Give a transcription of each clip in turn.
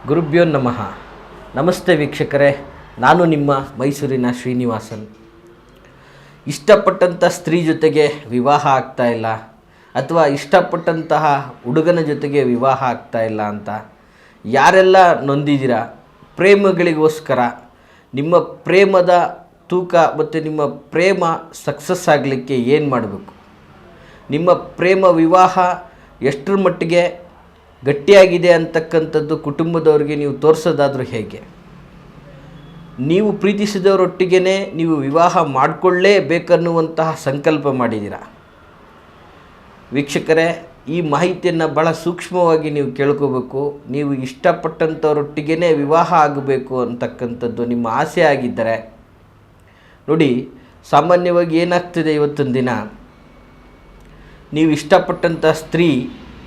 ಗುರುಭ್ಯೋ ನಮಃ. ನಮಸ್ತೆ ವೀಕ್ಷಕರೇ, ನಾನು ನಿಮ್ಮ ಮೈಸೂರಿನ ಶ್ರೀನಿವಾಸನ್. ಇಷ್ಟಪಟ್ಟಂಥ ಸ್ತ್ರೀ ಜೊತೆಗೆ ವಿವಾಹ ಆಗ್ತಾ ಇಲ್ಲ ಅಥವಾ ಇಷ್ಟಪಟ್ಟಂತಹ ಹುಡುಗನ ಜೊತೆಗೆ ವಿವಾಹ ಆಗ್ತಾ ಇಲ್ಲ ಅಂತ ಯಾರೆಲ್ಲ ನೊಂದಿದ್ದೀರಾ, ಪ್ರೇಮಗಳಿಗೋಸ್ಕರ ನಿಮ್ಮ ಪ್ರೇಮದ ತೂಕ ಮತ್ತು ನಿಮ್ಮ ಪ್ರೇಮ ಸಕ್ಸಸ್ ಆಗಲಿಕ್ಕೆ ಏನು ಮಾಡಬೇಕು, ನಿಮ್ಮ ಪ್ರೇಮ ವಿವಾಹ ಎಷ್ಟರ ಮಟ್ಟಿಗೆ ಗಟ್ಟಿಯಾಗಿದೆ ಅಂತಕ್ಕಂಥದ್ದು ಕುಟುಂಬದವರಿಗೆ ನೀವು ತೋರಿಸೋದಾದರೂ ಹೇಗೆ, ನೀವು ಪ್ರೀತಿಸಿದವರೊಟ್ಟಿಗೆ ನೀವು ವಿವಾಹ ಮಾಡಿಕೊಳ್ಳೇಬೇಕನ್ನುವಂತಹ ಸಂಕಲ್ಪ ಮಾಡಿದ್ದೀರಾ. ವೀಕ್ಷಕರೇ, ಈ ಮಾಹಿತಿಯನ್ನು ಭಾಳ ಸೂಕ್ಷ್ಮವಾಗಿ ನೀವು ಕೇಳ್ಕೋಬೇಕು. ನೀವು ಇಷ್ಟಪಟ್ಟಂಥವರೊಟ್ಟಿಗೆ ವಿವಾಹ ಆಗಬೇಕು ಅಂತಕ್ಕಂಥದ್ದು ನಿಮ್ಮ ಆಸೆ ಆಗಿದ್ದರೆ ನೋಡಿ, ಸಾಮಾನ್ಯವಾಗಿ ಏನಾಗ್ತದೆ, ಇವತ್ತಿನ ದಿನ ನೀವು ಇಷ್ಟಪಟ್ಟಂಥ ಸ್ತ್ರೀ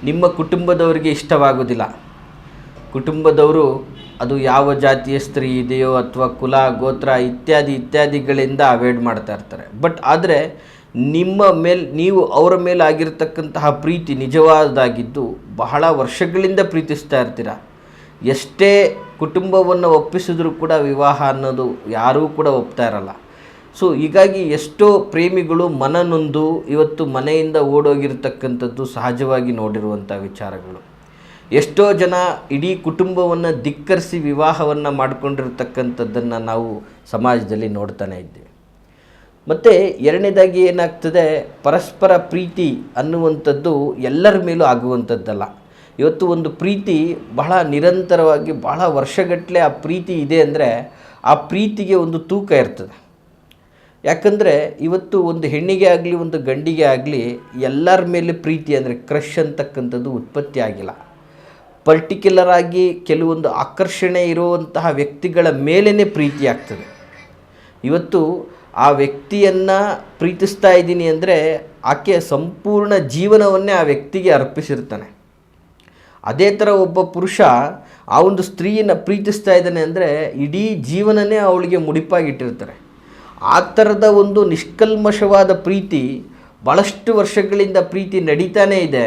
ನಿಮ್ಮ ಕುಟುಂಬದವರಿಗೆ ಇಷ್ಟವಾಗೋದಿಲ್ಲ. ಕುಟುಂಬದವರು ಅದು ಯಾವ ಜಾತಿಯ ಸ್ತ್ರೀ ಇದೆಯೋ ಅಥವಾ ಕುಲ ಗೋತ್ರ ಇತ್ಯಾದಿಗಳಿಂದ ಅವಾಯ್ಡ್ ಮಾಡ್ತಾ ಇರ್ತಾರೆ. ಆದರೆ ನೀವು ಅವರ ಮೇಲೆ ಆಗಿರ್ತಕ್ಕಂತಹ ಪ್ರೀತಿ ನಿಜವಾದಾಗಿದ್ದು ಬಹಳ ವರ್ಷಗಳಿಂದ ಪ್ರೀತಿಸ್ತಾ ಇರ್ತೀರ. ಎಷ್ಟೇ ಕುಟುಂಬವನ್ನು ಒಪ್ಪಿಸಿದ್ರೂ ಕೂಡ ವಿವಾಹ ಅನ್ನೋದು ಯಾರೂ ಕೂಡ ಒಪ್ತಾ ಇರಲ್ಲ. ಹೀಗಾಗಿ ಎಷ್ಟೋ ಪ್ರೇಮಿಗಳು ಮನನೊಂದು ಇವತ್ತು ಮನೆಯಿಂದ ಓಡೋಗಿರ್ತಕ್ಕಂಥದ್ದು ಸಹಜವಾಗಿ ನೋಡಿರುವಂಥ ವಿಚಾರಗಳು. ಎಷ್ಟೋ ಜನ ಇಡೀ ಕುಟುಂಬವನ್ನು ಧಿಕ್ಕರಿಸಿ ವಿವಾಹವನ್ನು ಮಾಡಿಕೊಂಡಿರ್ತಕ್ಕಂಥದ್ದನ್ನು ನಾವು ಸಮಾಜದಲ್ಲಿ ನೋಡ್ತಾನೆ ಇದ್ದೀವಿ. ಮತ್ತು ಎರಡನೇದಾಗಿ ಏನಾಗ್ತದೆ, ಪರಸ್ಪರ ಪ್ರೀತಿ ಅನ್ನುವಂಥದ್ದು ಎಲ್ಲರ ಮೇಲೂ ಆಗುವಂಥದ್ದಲ್ಲ. ಇವತ್ತು ಒಂದು ಪ್ರೀತಿ ಬಹಳ ನಿರಂತರವಾಗಿ ಬಹಳ ವರ್ಷಗಟ್ಟಲೆ ಆ ಪ್ರೀತಿ ಇದೆ ಅಂದರೆ ಆ ಪ್ರೀತಿಗೆ ಒಂದು ತೂಕ ಇರ್ತದೆ. ಯಾಕಂದರೆ ಇವತ್ತು ಒಂದು ಹೆಣ್ಣಿಗೆ ಆಗಲಿ ಒಂದು ಗಂಡಿಗೆ ಆಗಲಿ ಎಲ್ಲರ ಮೇಲೆ ಪ್ರೀತಿ ಅಂದರೆ ಕ್ರಶ್ ಅಂತಕ್ಕಂಥದ್ದು ಉತ್ಪತ್ತಿ ಆಗಿಲ್ಲ. ಪರ್ಟಿಕ್ಯುಲರ್ ಆಗಿ ಕೆಲವೊಂದು ಆಕರ್ಷಣೆ ಇರುವಂತಹ ವ್ಯಕ್ತಿಗಳ ಮೇಲೇ ಪ್ರೀತಿ ಆಗ್ತದೆ. ಇವತ್ತು ಆ ವ್ಯಕ್ತಿಯನ್ನು ಪ್ರೀತಿಸ್ತಾ ಇದ್ದೀನಿ ಅಂದರೆ ಆಕೆ ಸಂಪೂರ್ಣ ಜೀವನವನ್ನೇ ಆ ವ್ಯಕ್ತಿಗೆ ಅರ್ಪಿಸಿರ್ತಾನೆ. ಅದೇ ಥರ ಒಬ್ಬ ಪುರುಷ ಆ ಒಂದು ಸ್ತ್ರೀಯನ್ನು ಪ್ರೀತಿಸ್ತಾ ಇದ್ದಾನೆ ಅಂದರೆ ಇಡೀ ಜೀವನನೇ ಅವಳಿಗೆ ಮುಡಿಪಾಗಿಟ್ಟಿರ್ತಾರೆ. ಆ ಥರದ ಒಂದು ನಿಷ್ಕಲ್ಮಶವಾದ ಪ್ರೀತಿ ಭಾಳಷ್ಟು ವರ್ಷಗಳಿಂದ ಪ್ರೀತಿ ನಡೀತಾನೇ ಇದೆ.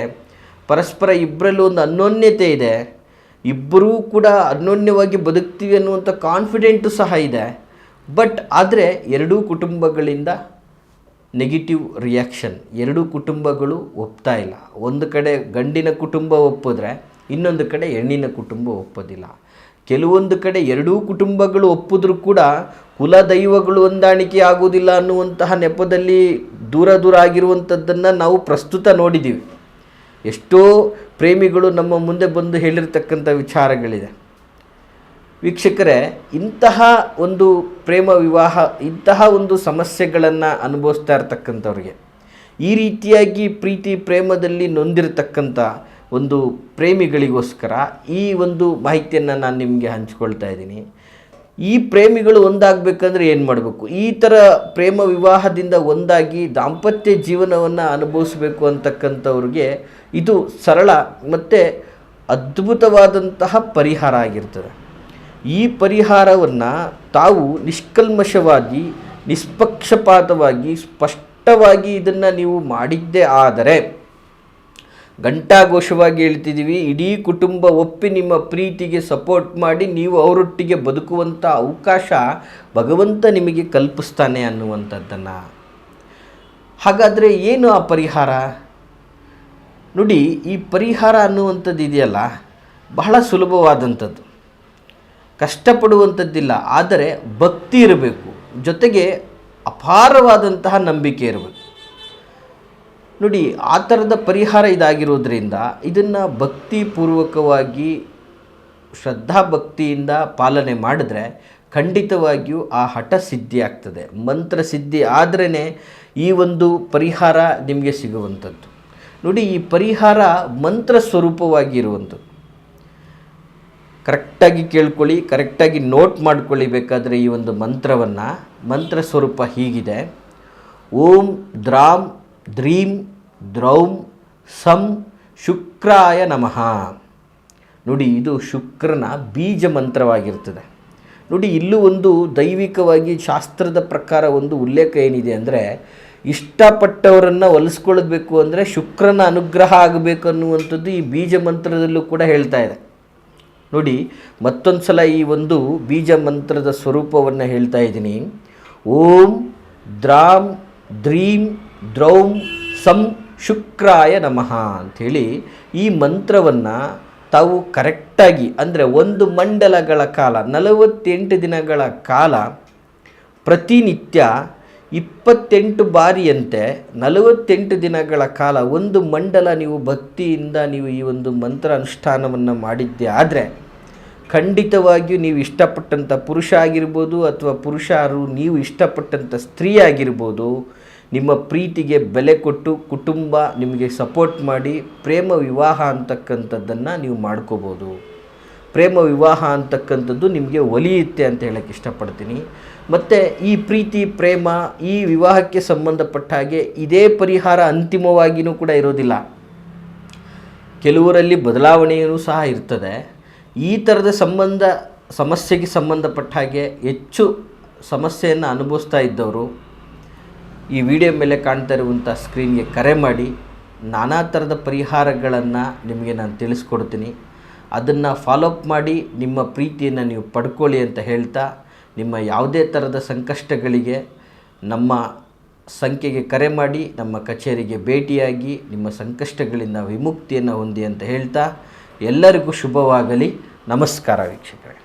ಪರಸ್ಪರ ಇಬ್ಬರಲ್ಲೂ ಒಂದು ಅನ್ಯೋನ್ಯತೆ ಇದೆ. ಇಬ್ಬರೂ ಕೂಡ ಅನ್ಯೋನ್ಯವಾಗಿ ಬದುಕ್ತೀವಿ ಅನ್ನುವಂಥ ಕಾನ್ಫಿಡೆಂಟು ಸಹ ಇದೆ. ಆದರೆ ಎರಡೂ ಕುಟುಂಬಗಳಿಂದ ನೆಗೆಟಿವ್ ರಿಯಾಕ್ಷನ್, ಎರಡೂ ಕುಟುಂಬಗಳು ಒಪ್ತಾ ಇಲ್ಲ. ಒಂದು ಕಡೆ ಗಂಡಿನ ಕುಟುಂಬ ಒಪ್ಪಿದ್ರೆ ಇನ್ನೊಂದು ಕಡೆ ಹೆಣ್ಣಿನ ಕುಟುಂಬ ಒಪ್ಪೋದಿಲ್ಲ. ಕೆಲವೊಂದು ಕಡೆ ಎರಡೂ ಕುಟುಂಬಗಳು ಒಪ್ಪಿದ್ರೂ ಕೂಡ ಕುಲದೈವಗಳು ಹೊಂದಾಣಿಕೆ ಆಗೋದಿಲ್ಲ ಅನ್ನುವಂತಹ ನೆಪದಲ್ಲಿ ದೂರ ಆಗಿರುವಂಥದ್ದನ್ನು ನಾವು ಪ್ರಸ್ತುತ ನೋಡಿದ್ದೀವಿ. ಎಷ್ಟೋ ಪ್ರೇಮಿಗಳು ನಮ್ಮ ಮುಂದೆ ಬಂದು ಹೇಳಿರ್ತಕ್ಕಂಥ ವಿಚಾರಗಳಿದೆ. ವೀಕ್ಷಕರೇ, ಇಂತಹ ಒಂದು ಪ್ರೇಮ ವಿವಾಹ, ಇಂತಹ ಒಂದು ಸಮಸ್ಯೆಗಳನ್ನು ಅನುಭವಿಸ್ತಾ ಇರ್ತಕ್ಕಂಥವ್ರಿಗೆ, ಈ ರೀತಿಯಾಗಿ ಪ್ರೀತಿ ಪ್ರೇಮದಲ್ಲಿ ನೊಂದಿರತಕ್ಕಂಥ ಒಂದು ಪ್ರೇಮಿಗಳಿಗೋಸ್ಕರ ಈ ಒಂದು ಮಾಹಿತಿಯನ್ನು ನಾನು ನಿಮಗೆ ಹಂಚ್ಕೊಳ್ತಾ ಇದ್ದೀನಿ. ಈ ಪ್ರೇಮಿಗಳು ಒಂದಾಗಬೇಕಂದ್ರೆ ಏನು ಮಾಡಬೇಕು, ಈ ಥರ ಪ್ರೇಮ ವಿವಾಹದಿಂದ ಒಂದಾಗಿ ದಾಂಪತ್ಯ ಜೀವನವನ್ನು ಅನುಭವಿಸಬೇಕು ಅಂತಕ್ಕಂಥವ್ರಿಗೆ ಇದು ಸರಳ ಮತ್ತು ಅದ್ಭುತವಾದಂತಹ ಪರಿಹಾರ ಆಗಿರ್ತದೆ. ಈ ಪರಿಹಾರವನ್ನು ತಾವು ನಿಷ್ಕಲ್ಮಶವಾಗಿ, ನಿಷ್ಪಕ್ಷಪಾತವಾಗಿ, ಸ್ಪಷ್ಟವಾಗಿ ಇದನ್ನು ನೀವು ಮಾಡಿದ್ದೇ ಆದರೆ, ಘಂಟಾಘೋಷವಾಗಿ ಹೇಳ್ತಿದ್ದೀವಿ, ಇಡೀ ಕುಟುಂಬ ಒಪ್ಪಿ ನಿಮ್ಮ ಪ್ರೀತಿಗೆ ಸಪೋರ್ಟ್ ಮಾಡಿ ನೀವು ಅವರೊಟ್ಟಿಗೆ ಬದುಕುವಂಥ ಅವಕಾಶ ಭಗವಂತ ನಿಮಗೆ ಕಲ್ಪಿಸ್ತಾನೆ ಅನ್ನುವಂಥದ್ದನ್ನು. ಹಾಗಾದರೆ ಏನು ಆ ಪರಿಹಾರ? ನೋಡಿ, ಈ ಪರಿಹಾರ ಅನ್ನುವಂಥದ್ದು ಇದೆಯಲ್ಲ, ಬಹಳ ಸುಲಭವಾದಂಥದ್ದು, ಕಷ್ಟಪಡುವಂಥದ್ದಿಲ್ಲ. ಆದರೆ ಭಕ್ತಿ ಇರಬೇಕು, ಜೊತೆಗೆ ಅಪಾರವಾದಂತಹ ನಂಬಿಕೆ ಇರಬೇಕು. ನೋಡಿ, ಆ ಥರದ ಪರಿಹಾರ ಇದಾಗಿರೋದ್ರಿಂದ ಇದನ್ನು ಭಕ್ತಿಪೂರ್ವಕವಾಗಿ ಶ್ರದ್ಧಾಭಕ್ತಿಯಿಂದ ಪಾಲನೆ ಮಾಡಿದ್ರೆ ಖಂಡಿತವಾಗಿಯೂ ಆ ಹಠ ಸಿದ್ಧಿ ಆಗ್ತದೆ. ಮಂತ್ರ ಸಿದ್ಧಿ ಆದ್ರೇ ಈ ಒಂದು ಪರಿಹಾರ ನಿಮಗೆ ಸಿಗುವಂಥದ್ದು. ನೋಡಿ, ಈ ಪರಿಹಾರ ಮಂತ್ರ ಸ್ವರೂಪವಾಗಿ ಇರುವಂಥದ್ದು. ಕರೆಕ್ಟಾಗಿ ಕೇಳ್ಕೊಳ್ಳಿ, ಕರೆಕ್ಟಾಗಿ ನೋಟ್ ಮಾಡ್ಕೊಳ್ಳಿ. ಬೇಕಾದರೆ ಈ ಒಂದು ಮಂತ್ರವನ್ನು, ಮಂತ್ರ ಸ್ವರೂಪ ಹೀಗಿದೆ: ಓಂ ದ್ರಾಂ ದ್ರೀಂ ದ್ರೌಂ ಸಂ ಶುಕ್ರಾಯ ನಮಃ. ನೋಡಿ, ಇದು ಶುಕ್ರನ ಬೀಜ ಮಂತ್ರವಾಗಿರ್ತದೆ. ನೋಡಿ, ಇಲ್ಲೂ ಒಂದು ದೈವಿಕವಾಗಿ ಶಾಸ್ತ್ರದ ಪ್ರಕಾರ ಒಂದು ಉಲ್ಲೇಖ ಏನಿದೆ ಅಂದರೆ, ಇಷ್ಟಪಟ್ಟವರನ್ನು ಒಲಿಸ್ಕೊಳ್ಬೇಕು ಅಂದರೆ ಶುಕ್ರನ ಅನುಗ್ರಹ ಆಗಬೇಕು ಅನ್ನುವಂಥದ್ದು ಈ ಬೀಜ ಮಂತ್ರದಲ್ಲೂ ಕೂಡ ಹೇಳ್ತಾ ಇದೆ. ನೋಡಿ, ಮತ್ತೊಂದು ಸಲ ಈ ಒಂದು ಬೀಜ ಮಂತ್ರದ ಸ್ವರೂಪವನ್ನು ಹೇಳ್ತಾ ಇದ್ದೀನಿ. ಓಂ ದ್ರಾಂ ದ್ರೀಂ ದ್ರೌಂ ಸಂ ಶುಕ್ರಾಯ ನಮಃ ಅಂಥೇಳಿ ಈ ಮಂತ್ರವನ್ನು ತಾವು ಕರೆಕ್ಟಾಗಿ, ಅಂದರೆ 1 ಮಂಡಲಗಳ ಕಾಲ 48 ದಿನಗಳ ಕಾಲ ಪ್ರತಿನಿತ್ಯ 28 ಬಾರಿಯಂತೆ 48 ದಿನಗಳ ಕಾಲ 1 ಮಂಡಲ ನೀವು ಭಕ್ತಿಯಿಂದ ನೀವು ಈ ಒಂದು ಮಂತ್ರ ಅನುಷ್ಠಾನವನ್ನು ಮಾಡಿದ್ದೆ ಆದರೆ ಖಂಡಿತವಾಗಿಯೂ ನೀವು ಇಷ್ಟಪಟ್ಟಂಥ ಪುರುಷ ಆಗಿರ್ಬೋದು ಅಥವಾ ಪುರುಷರು ನೀವು ಇಷ್ಟಪಟ್ಟಂಥ ಸ್ತ್ರೀ ಆಗಿರ್ಬೋದು, ನಿಮ್ಮ ಪ್ರೀತಿಗೆ ಬೆಲೆ ಕೊಟ್ಟು ಕುಟುಂಬ ನಿಮಗೆ ಸಪೋರ್ಟ್ ಮಾಡಿ ಪ್ರೇಮ ವಿವಾಹ ಅಂತಕ್ಕಂಥದ್ದನ್ನು ನೀವು ಮಾಡ್ಕೋಬೋದು. ಪ್ರೇಮ ವಿವಾಹ ಅಂತಕ್ಕಂಥದ್ದು ನಿಮಗೆ ಒಲಿಯುತ್ತೆ ಅಂತ ಹೇಳಕ್ಕೆ ಇಷ್ಟಪಡ್ತೀನಿ. ಮತ್ತು ಈ ಪ್ರೀತಿ ಪ್ರೇಮ ಈ ವಿವಾಹಕ್ಕೆ ಸಂಬಂಧಪಟ್ಟ ಹಾಗೆ ಇದೇ ಪರಿಹಾರ ಅಂತಿಮವಾಗಿಯೂ ಕೂಡ ಇರೋದಿಲ್ಲ. ಕೆಲವರಲ್ಲಿ ಬದಲಾವಣೆಯೂ ಸಹ ಇರ್ತದೆ. ಈ ಥರದ ಸಮಸ್ಯೆಗೆ ಸಂಬಂಧಪಟ್ಟ ಹಾಗೆ ಹೆಚ್ಚು ಸಮಸ್ಯೆಯನ್ನು ಅನುಭವಿಸ್ತಾ ಇದ್ದವರು ಈ ವಿಡಿಯೋ ಮೇಲೆ ಕಾಣ್ತಾ ಇರುವಂಥ ಸ್ಕ್ರೀನ್ಗೆ ಕರೆ ಮಾಡಿ ನಾನಾ ಥರದ ಪರಿಹಾರಗಳನ್ನು ನಿಮಗೆ ನಾನು ತಿಳಿಸ್ಕೊಡ್ತೀನಿ. ಅದನ್ನು ಫಾಲೋಅಪ್ ಮಾಡಿ ನಿಮ್ಮ ಪ್ರೀತಿಯನ್ನು ನೀವು ಪಡ್ಕೊಳ್ಳಿ ಅಂತ ಹೇಳ್ತಾ, ನಿಮ್ಮ ಯಾವುದೇ ಥರದ ಸಂಕಷ್ಟಗಳಿಗೆ ನಮ್ಮ ಸಂಖ್ಯೆಗೆ ಕರೆ ಮಾಡಿ ನಮ್ಮ ಕಚೇರಿಗೆ ಭೇಟಿಯಾಗಿ ನಿಮ್ಮ ಸಂಕಷ್ಟಗಳಿಂದ ವಿಮುಕ್ತಿಯನ್ನು ಹೊಂದಿ ಅಂತ ಹೇಳ್ತಾ ಎಲ್ಲರಿಗೂ ಶುಭವಾಗಲಿ. ನಮಸ್ಕಾರ ವೀಕ್ಷಕರೇ.